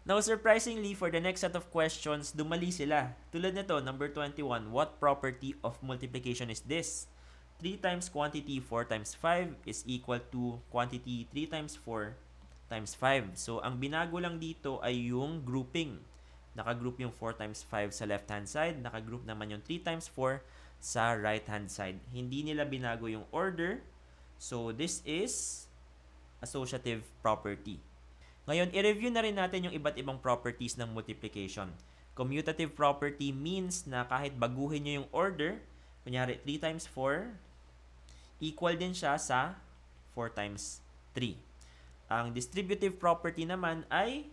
Now, surprisingly, for the next set of questions, dumali sila. Tulad nito, number 21, what property of multiplication is this? 3 times quantity 4 times 5 is equal to quantity 3 times 4 times 5. So, ang binago lang dito ay yung grouping. Nakagroup yung 4 times 5 sa left-hand side, nakagroup naman yung 3 times 4 sa right-hand side. Hindi nila binago yung order. So, this is associative property. Ngayon, i-review na rin natin yung iba't ibang properties ng multiplication. Commutative property means na kahit baguhin nyo yung order, kunyari 3 times 4, equal din siya sa 4 times 3. Ang distributive property naman ay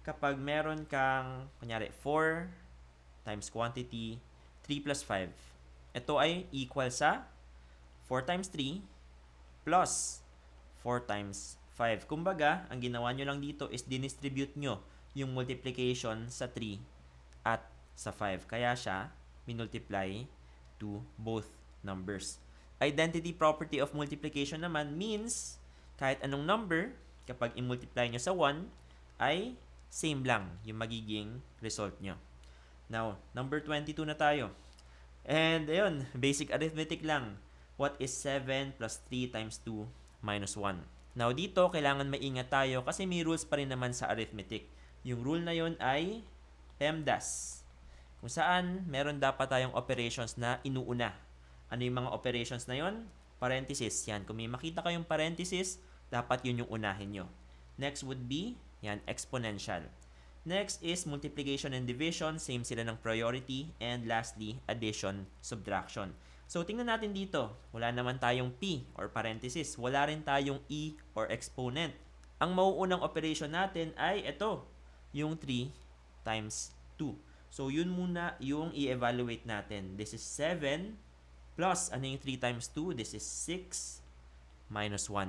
kapag meron kang, kunyari 4 times quantity, 3 plus 5. Ito ay equal sa 4 times 3 plus 4 times 5. Kumbaga, ang ginawa nyo lang dito is dinistribute nyo yung multiplication sa 3 at sa 5. Kaya siya minultiply to both numbers. Identity property of multiplication naman means kahit anong number, kapag i-multiply nyo sa 1, ay same lang yung magiging result nyo. Now, number 22 na tayo. And ayun, basic arithmetic lang. What is 7 plus 3 times 2 minus 1? Now, dito, kailangan maingat tayo kasi may rules pa rin naman sa arithmetic. Yung rule na yun ay PEMDAS. Kung saan, meron dapat tayong operations na inuuna. Ano yung mga operations na yun? Parenthesis. Yan. Kung may makita kayong parenthesis, dapat yun yung unahin nyo. Next would be, yan, exponential. Next is multiplication and division. Same sila ng priority. And lastly, addition, subtraction. So, tingnan natin dito. Wala naman tayong P or parenthesis. Wala rin tayong E or exponent. Ang mauunang operation natin ay ito, yung 3 times 2. So, yun muna yung i-evaluate natin. This is 7 plus, ano yung 3 times 2? This is 6 minus 1.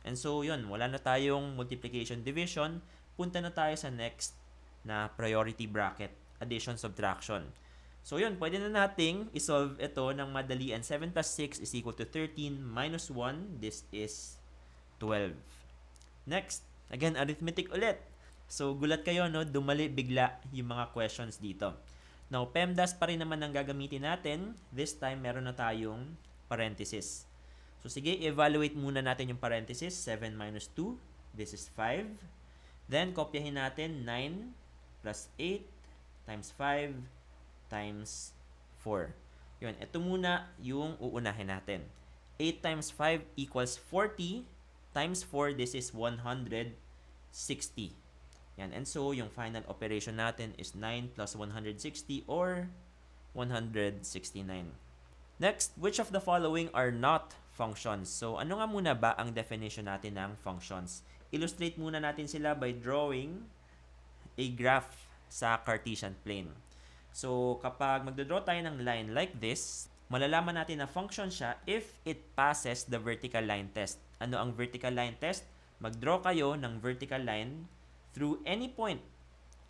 And so, yun. Wala na tayong multiplication division. Punta na tayo sa next na priority bracket, addition, subtraction. So yun, pwede na nating isolve ito ng madali. And 7 plus 6 is equal to 13 minus 1. This is 12. Next, again, arithmetic ulit. So gulat kayo, no? Dumali bigla yung mga questions dito. Now, PEMDAS pa rin naman ang gagamitin natin. This time, meron na tayong parenthesis. So sige, evaluate muna natin yung parenthesis. 7 minus 2. This is 5. Then, kopyahin natin 9 plus 8 times 5 times 4. Yun, ito muna yung uunahin natin. 8 times 5 equals 40 times 4, this is 160. Yan, and so yung final operation natin is 9 plus 160 or 169. Next, which of the following are not functions? So, ano nga muna ba ang definition natin ng functions? Illustrate muna natin sila by drawing a graph sa Cartesian plane. So, kapag magdodraw tayo ng line like this, malalaman natin na function siya if it passes the vertical line test. Ano ang vertical line test? Magdraw kayo ng vertical line through any point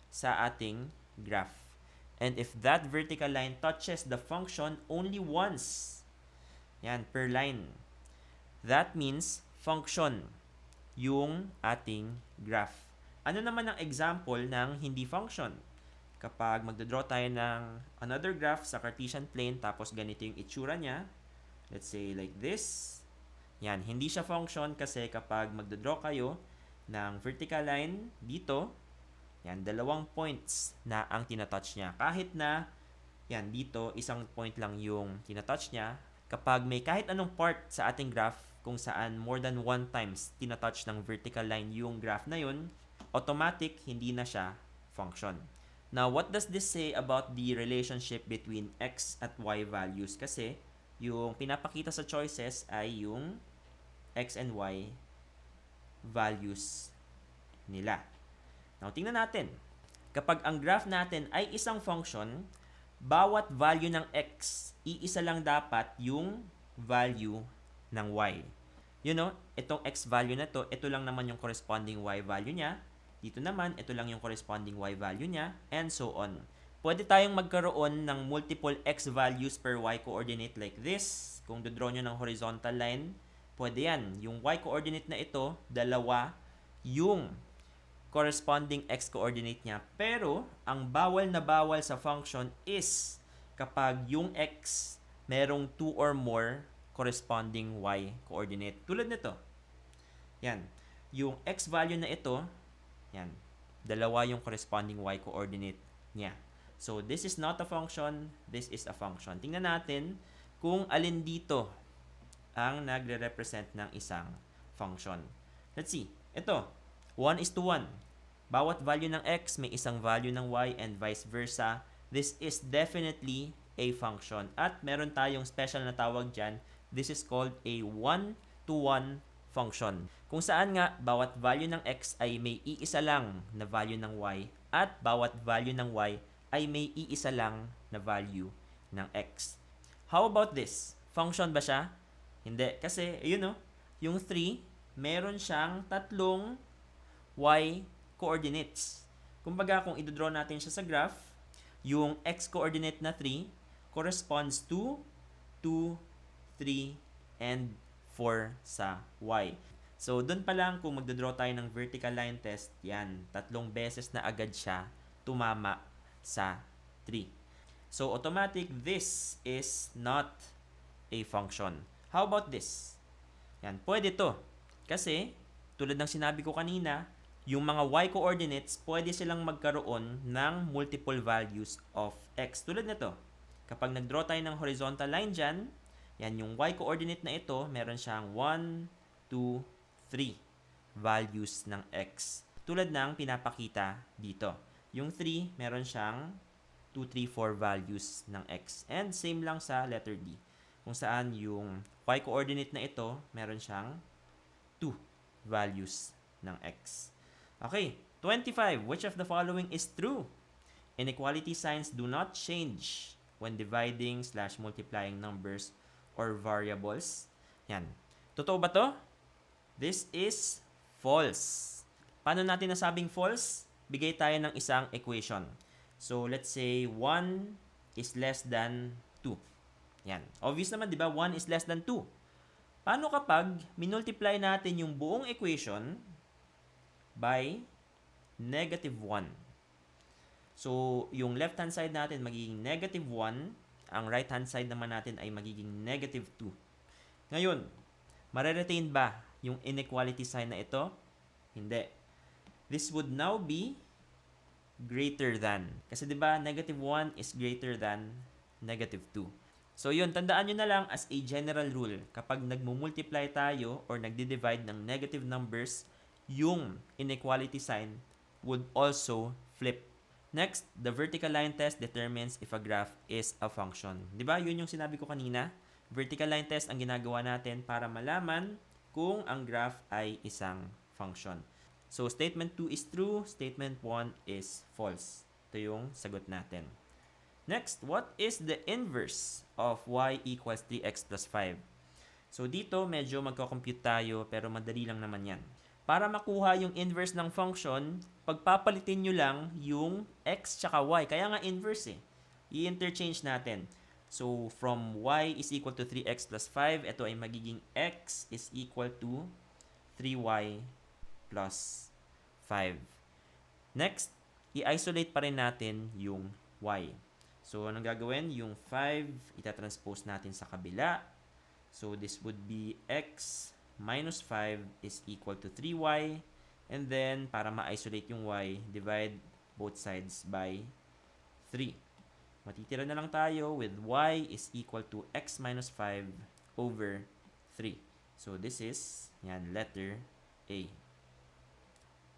sa ating graph. And if that vertical line touches the function only once, yan, per line, that means function yung ating graph. Ano naman ang example ng hindi function? Kapag magdodraw tayo ng another graph sa Cartesian plane, tapos ganito yung itsura niya, let's say like this, yan, hindi siya function kasi kapag magdodraw kayo ng vertical line dito, yan, dalawang points na ang tinatouch niya. Kahit na, yan, dito, isang point lang yung tinatouch niya, kapag may kahit anong part sa ating graph kung saan more than one times tinatouch ng vertical line yung graph na yun, automatic, hindi na siya function. Now, what does this say about the relationship between x at y values? Kasi, yung pinapakita sa choices ay yung x and y values nila. Now, tingnan natin. Kapag ang graph natin ay isang function, bawat value ng x, iisa lang dapat yung value ng y. You know, itong x value na to, ito lang naman yung corresponding y value niya. Dito naman, ito lang yung corresponding y value niya, and so on. Pwede tayong magkaroon ng multiple x values per y coordinate like this. Kung dodraw nyo ng horizontal line, pwede yan. Yung y coordinate na ito, dalawa yung corresponding x coordinate niya. Pero, ang bawal na bawal sa function is kapag yung x merong 2 or more corresponding y coordinate. Tulad nito. Yan. Yung x value na ito, yan. Dalawa yung corresponding y coordinate niya. So, this is not a function, this is a function. Tingnan natin kung alin dito ang nagre-represent ng isang function. Let's see. Ito, 1:1. Bawat value ng x may isang value ng y and vice versa. This is definitely a function. At meron tayong special na tawag dyan. This is called a 1-to-1 function. Kung saan nga, bawat value ng x ay may iisa lang na value ng y at bawat value ng y ay may iisa lang na value ng x. How about this? Function ba siya? Hindi. Kasi, yung 3, meron siyang tatlong y coordinates. Kumbaga, kung i-draw natin siya sa graph, yung x coordinate na 3 corresponds to 2, 3, and 4 sa y. So, dun pa lang kung magdodraw tayo ng vertical line test, yan, 3 beses na agad siya tumama sa 3. So, automatic, this is not a function. How about this? Yan, pwede to. Kasi, tulad ng sinabi ko kanina, yung mga y coordinates, pwede silang magkaroon ng multiple values of x. Tulad nito, kapag nag-draw tayo ng horizontal line dyan, yan yung y coordinate na ito, meron siyang 1, 2, 3 values ng x. Tulad ng pinapakita dito. Yung 3, meron siyang 2, 3, 4 values ng x. And same lang sa letter D. Kung saan yung y coordinate na ito, meron siyang 2 values ng x. Okay, 25. Which of the following is true? Inequality signs do not change when dividing/multiplying numbers or variables. Yan. Totoo ba to? This is false. Paano natin nasabing false? Bigay tayo ng isang equation. So, let's say 1 is less than 2. Yan. Obvious naman, di ba? 1 is less than 2. Paano kapag minultiply natin yung buong equation by negative 1? So, yung left-hand side natin magiging negative 1. Ang right-hand side naman natin ay magiging negative 2. Ngayon, mareretain ba yung inequality sign na ito? Hindi. This would now be greater than. Kasi 'di ba, negative 1 is greater than negative 2. So yun, tandaan nyo na lang as a general rule, kapag nagmumultiply tayo or nagdi-divide ng negative numbers, yung inequality sign would also flip. Next, the vertical line test determines if a graph is a function. 'Di ba? Yun yung sinabi ko kanina. Vertical line test ang ginagawa natin para malaman kung ang graph ay isang function. So, statement 2 is true, statement 1 is false. Ito yung sagot natin. Next, what is the inverse of y equals 3x plus 5? So, dito medyo magko-compute tayo pero madali lang naman yan. Para makuha yung inverse ng function, pagpapalitin nyo lang yung x tsaka y. Kaya nga inverse eh. I-interchange natin. So, from y is equal to 3x plus 5, ito ay magiging x is equal to 3y plus 5. Next, i-isolate pa rin natin yung y. So, anong gagawin? Yung 5, itatranspose natin sa kabila. So, this would be x minus 5 is equal to 3y. And then, para ma-isolate yung y, divide both sides by 3. Matitira na lang tayo with y is equal to x minus 5 over 3. So, this is, yan, letter A.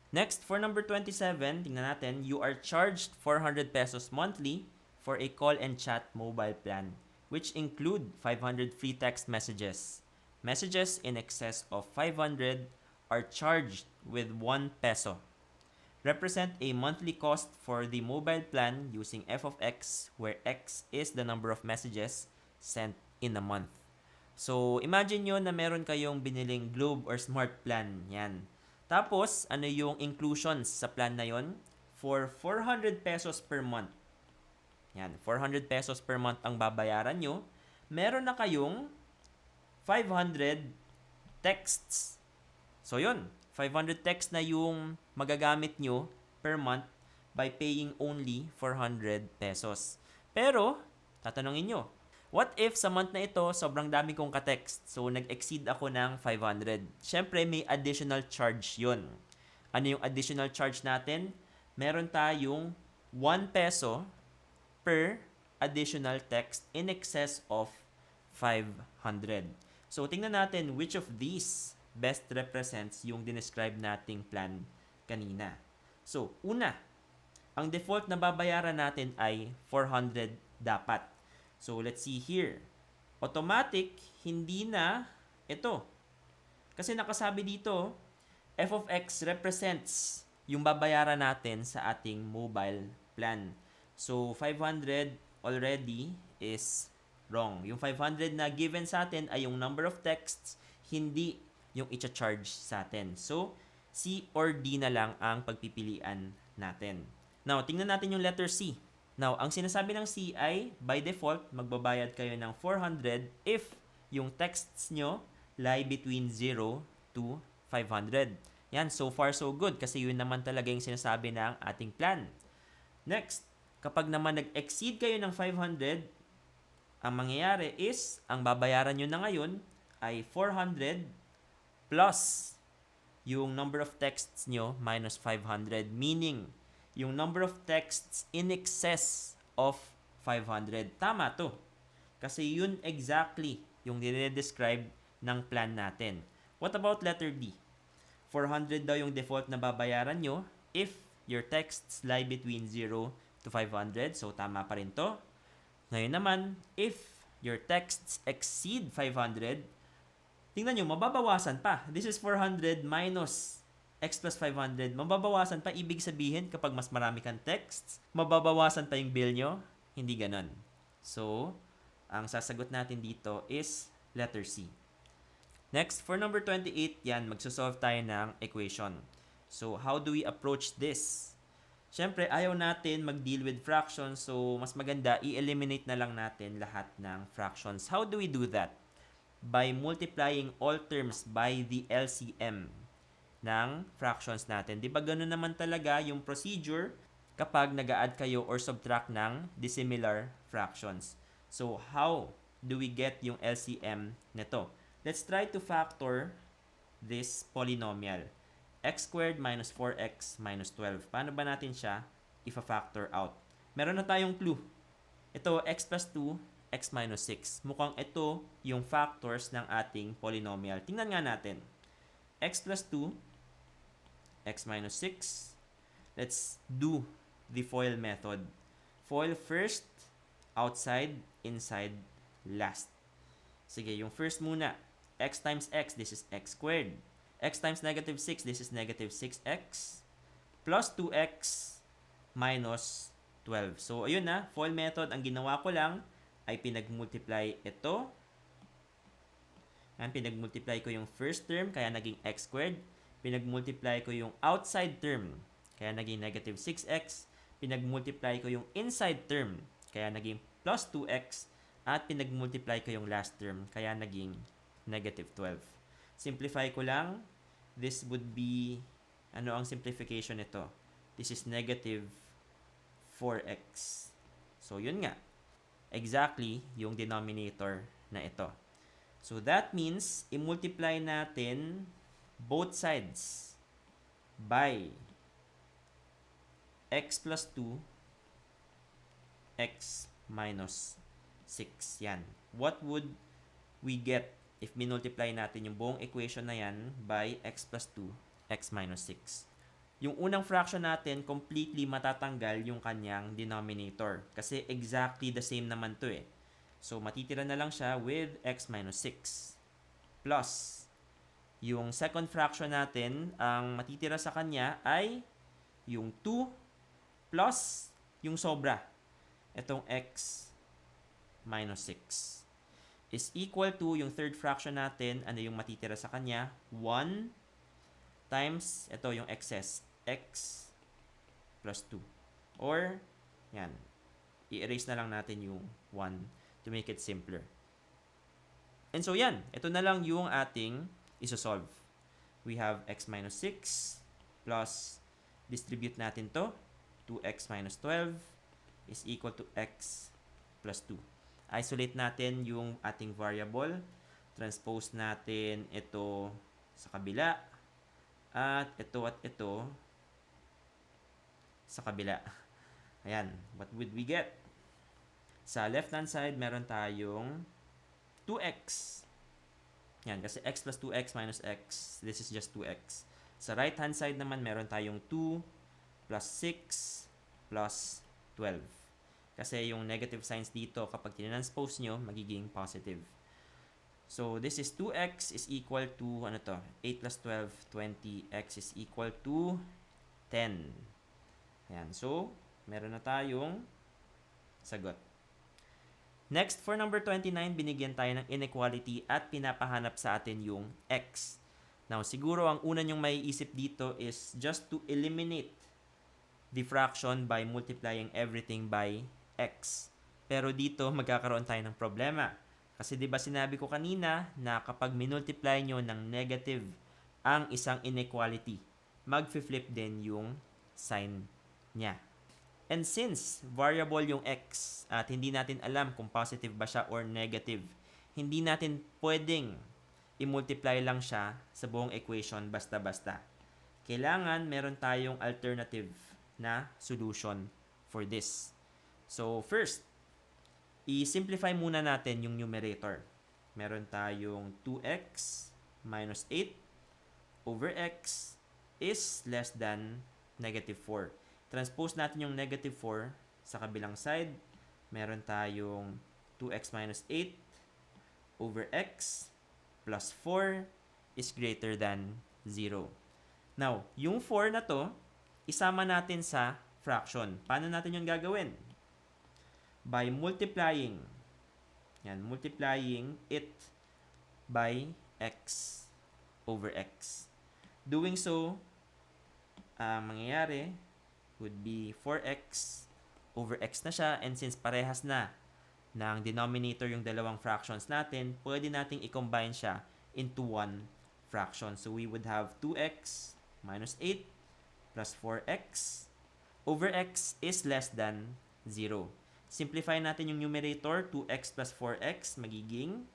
Next, for number 27, tingnan natin, you are charged 400 pesos monthly for a call and chat mobile plan, which include 500 free text messages. Messages in excess of 500 are charged with 1 peso. Represent a monthly cost for the mobile plan using f of x, where x is the number of messages sent in a month. So, imagine nyo na meron kayong biniling Globe or Smart Plan. Yan. Tapos, ano yung inclusions sa plan na yon? For 400 pesos per month. Yan, 400 pesos per month ang babayaran nyo. Meron na kayong 500 texts. So, yun. 500 texts na yung magagamit nyo per month by paying only 400 pesos. Pero, tatanungin nyo, what if sa month na ito, sobrang dami kong ka-text, so nag-exceed ako ng 500? Syempre, may additional charge yon. Ano yung additional charge natin? Meron tayong 1 peso per additional text in excess of 500. So, tingnan natin which of these best represents yung dinescribe nating plan kanina. So, una, ang default na babayaran natin ay 400 dapat. So, let's see here. Automatic, hindi na ito. Kasi nakasabi dito, f of x represents yung babayaran natin sa ating mobile plan. So, 500 already is wrong. Yung 500 na given sa atin ay yung number of texts, hindi yung i-charge sa atin. So, C or D na lang ang pagpipilian natin. Now, tingnan natin yung letter C. Now, ang sinasabi ng C ay, by default, magbabayad kayo ng 400 if yung texts nyo lie between 0 to 500. Yan, so far so good kasi yun naman talaga yung sinasabi ng ating plan. Next, kapag naman nag-exceed kayo ng 500, ang mangyayari is, ang babayaran nyo na ngayon ay 400 plus yung number of texts nyo minus 500. Meaning, yung number of texts in excess of 500. Tama to. Kasi yun exactly yung dinedescribe ng plan natin. What about letter D? 400 daw yung default na babayaran nyo if your texts lie between 0 to 500. So, tama pa rin to. Ngayon naman, if your texts exceed 500, tingnan nyo, mababawasan pa. This is 400 minus x plus 500. Mababawasan pa. Ibig sabihin, kapag mas marami kang texts, mababawasan pa yung bill nyo. Hindi ganon. So, ang sasagot natin dito is letter C. Next, for number 28, yan, magsosolve tayo ng equation. So, how do we approach this? Siyempre, ayaw natin mag-deal with fractions, so mas maganda, i-eliminate na lang natin lahat ng fractions. How do we do that? By multiplying all terms by the LCM ng fractions natin. Di ba ganun naman talaga yung procedure kapag nag-add kayo or subtract ng dissimilar fractions? So, how do we get yung LCM nito? Let's try to factor this polynomial. X squared minus 4x minus 12. Paano ba natin siya i-factor out? Meron na tayong clue. Ito, x plus 2, x minus 6. Mukhang ito yung factors ng ating polynomial. Tingnan nga natin. X plus 2, x minus 6. Let's do the FOIL method. FOIL first, outside, inside, last. Sige, yung first muna. X times x, this is x squared. X times negative 6, this is negative 6x plus 2x minus 12. So, ayun na, FOIL method. Ang ginawa ko lang ay pinag-multiply ito. And pinag-multiply ko yung first term, kaya naging x squared. Pinag-multiply ko yung outside term, kaya naging negative 6x. Pinag-multiply ko yung inside term, kaya naging plus 2x. At pinag-multiply ko yung last term, kaya naging negative 12. Simplify ko lang. This would be, ano ang simplification nito? This is negative 4x. So, yun nga. Exactly yung denominator na ito. So, that means, i-multiply natin both sides by x plus 2, x minus 6. Yan. What would we get if minultiply natin yung buong equation na yan by x plus 2, x minus 6. Yung unang fraction natin, completely matatanggal yung kanyang denominator. Kasi exactly the same naman to eh. So, matitira na lang siya with x minus 6. Plus, yung second fraction natin, ang matitira sa kanya ay yung 2 plus yung sobra. Itong x minus 6. Is equal to yung third fraction natin, ano yung matitira sa kanya? 1 times, ito yung excess, x plus 2. Or, yan, i-erase na lang natin yung 1 to make it simpler. And so, yan, ito na lang yung ating isosolve. We have x minus 6 plus Distribute natin to. 2x minus 12 is equal to x plus 2. Isolate natin yung ating variable. Transpose natin ito sa kabila. At ito sa kabila. Ayan. What would we get? Sa left-hand side, meron tayong 2x. Yan, kasi x plus 2x minus x. This is just 2x. Sa right-hand side naman, meron tayong 2 plus 6 plus 12. Kasi yung negative signs dito, kapag tinranspose nyo, magiging positive. So, this is 2x is equal to, 8 plus 12, 20. X is equal to 10. Ayan. So, meron na tayong sagot. Next, for number 29, binigyan tayo ng inequality at pinapahanap sa atin yung x. Now, siguro ang una nyong maiisip dito is just to eliminate the fraction by multiplying everything by x. Pero dito, magkakaroon tayo ng problema. Kasi 'di ba sinabi ko kanina na kapag minultiply nyo ng negative ang isang inequality, mag-flip din yung sign niya. And since variable yung x at hindi natin alam kung positive ba siya or negative, hindi natin pwedeng i-multiply lang siya sa buong equation basta-basta. Kailangan meron tayong alternative na solution for this. So first, i-simplify muna natin yung numerator. Meron tayong 2x minus 8 over x is less than negative 4. Transpose natin yung negative 4 sa kabilang side. Meron tayong 2x minus 8 over x plus 4 is greater than 0. Now, yung 4 na to, isama natin sa fraction. Paano natin yung gagawin? By multiplying. Yan, multiplying it by x over x. Doing so, mangyayari would be 4x over x na siya, and since parehas na ng denominator yung dalawang fractions natin, pwede nating i-combine siya into one fraction. So we would have 2x minus 8 plus 4x over x is less than 0. Simplify natin yung numerator, 2x plus 4x, magiging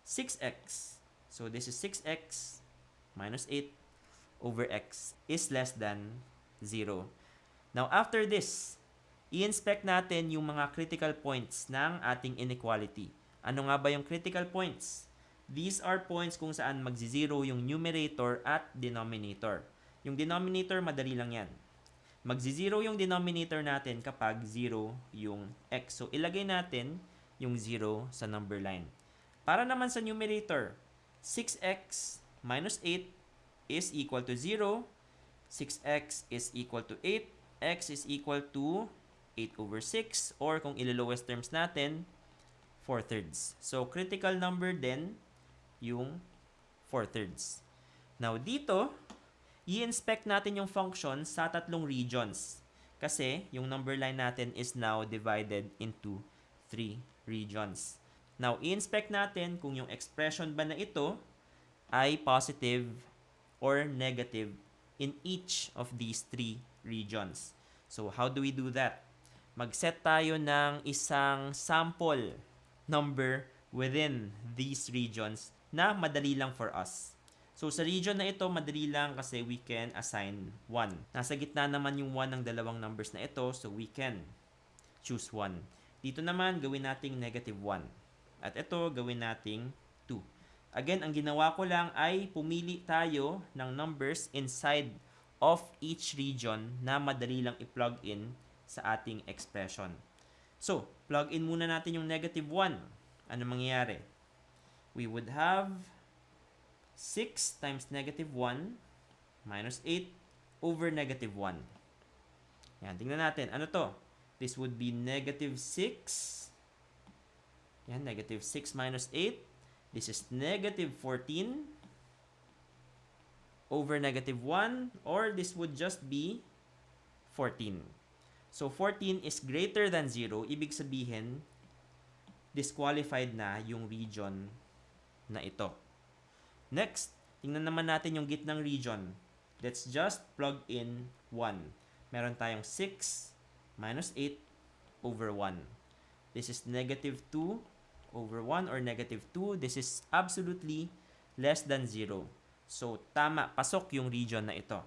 6x. So this is 6x minus 8 over x is less than 0. Now, after this, i-inspect natin yung mga critical points ng ating inequality. Ano nga ba yung critical points? These are points kung saan magzi-zero yung numerator at denominator. Yung denominator, madali lang yan. Magzi-zero yung denominator natin kapag 0 yung x. So, ilagay natin yung 0 sa number line. Para naman sa numerator, 6x minus 8 is equal to 0. 6x is equal to 8. X is equal to 8 over 6. Or kung ilo-lowest terms natin, 4/3. So, critical number din yung 4/3. Now, dito, i-inspect natin yung function sa tatlong regions. Kasi, yung number line natin is now divided into 3 regions. Now, i-inspect natin kung yung expression ba na ito ay positive or negative in each of these 3 regions. So, how do we do that? Mag-set tayo ng isang sample number within these regions na madali lang for us. So, sa region na ito, madali lang kasi we can assign 1. Nasa gitna naman yung 1 ng dalawang numbers na ito, so we can choose 1. Dito naman, gawin nating negative 1. At ito, gawin nating 2. Again, ang ginawa ko lang ay pumili tayo ng numbers inside of each region na madali lang i-plug in sa ating expression. So, plug in muna natin yung negative 1. Ano mangyayari? We would have 6 times negative 1 minus 8 over negative 1. Yan, tingnan natin. Ano to? This would be negative 6. Yan, negative 6 minus 8. This is negative 14 over negative 1. Or this would just be 14. So, 14 is greater than 0. Ibig sabihin, disqualified na yung region na ito. Next, tingnan naman natin yung gitnang region. let's just plug in 1. Meron tayong 6 minus 8 over 1. This is negative 2 over 1 or negative 2. This is absolutely less than 0. So, tama, pasok yung region na ito.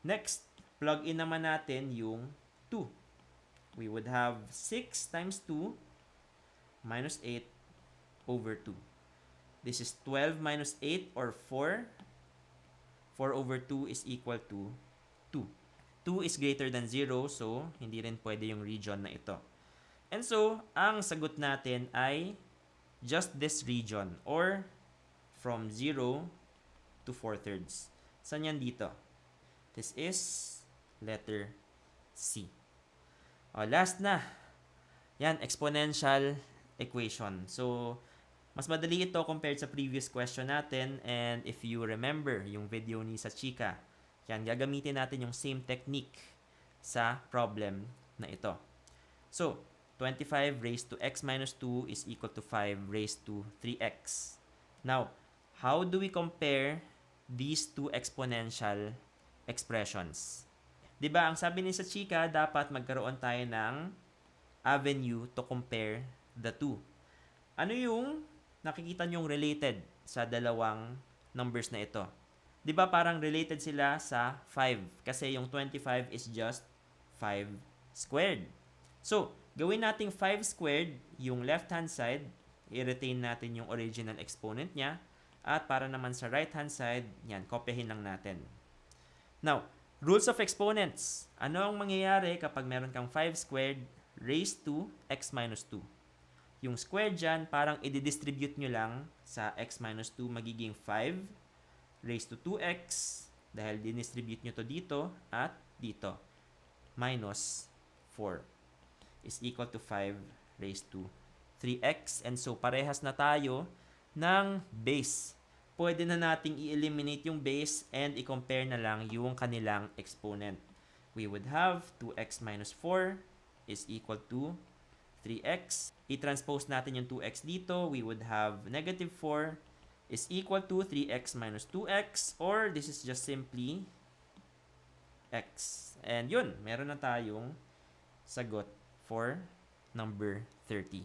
Next, plug in naman natin yung 2. We would have 6 times 2 minus 8 over 2. This is 12 minus 8 or 4. 4 over 2 is equal to 2. 2 is greater than 0, so hindi rin pwede yung region na ito. And so, ang sagot natin ay just this region or from 0 to 4/3. Saan yan dito? This is letter C. Last na. Yan, exponential equation. So, mas madali ito compared sa previous question natin. And if you remember yung video ni Sachika, yan, gagamitin natin yung same technique sa problem na ito. So, 25 raised to x minus 2 is equal to 5 raised to 3x. Now, how do we compare these two exponential expressions? Diba, ang sabi ni Sachika, dapat magkaroon tayo ng avenue to compare the two. Ano yung nakikita nyong related sa dalawang numbers na ito? Diba parang related sila sa 5 kasi yung 25 is just 5 squared. So, gawin nating 5 squared yung left hand side, i-retain natin yung original exponent niya, at para naman sa right hand side, yan, kopyahin lang natin. Now, rules of exponents. Ano ang mangyayari kapag meron kang 5 squared raised to x minus 2? Yung squared dyan, parang i-distribute nyo lang sa x minus 2, magiging 5 raised to 2x, dahil dinistribute nyo to dito at dito, minus 4 is equal to 5 raised to 3x. And so, parehas na tayo ng base. Pwede na nating i-eliminate yung base and i-compare na lang yung kanilang exponent. We would have 2x minus 4 is equal to 3x. I-transpose natin yung 2x dito. We would have negative 4 is equal to 3x minus 2x, or this is just simply x. And yun, meron na tayong sagot for number 30.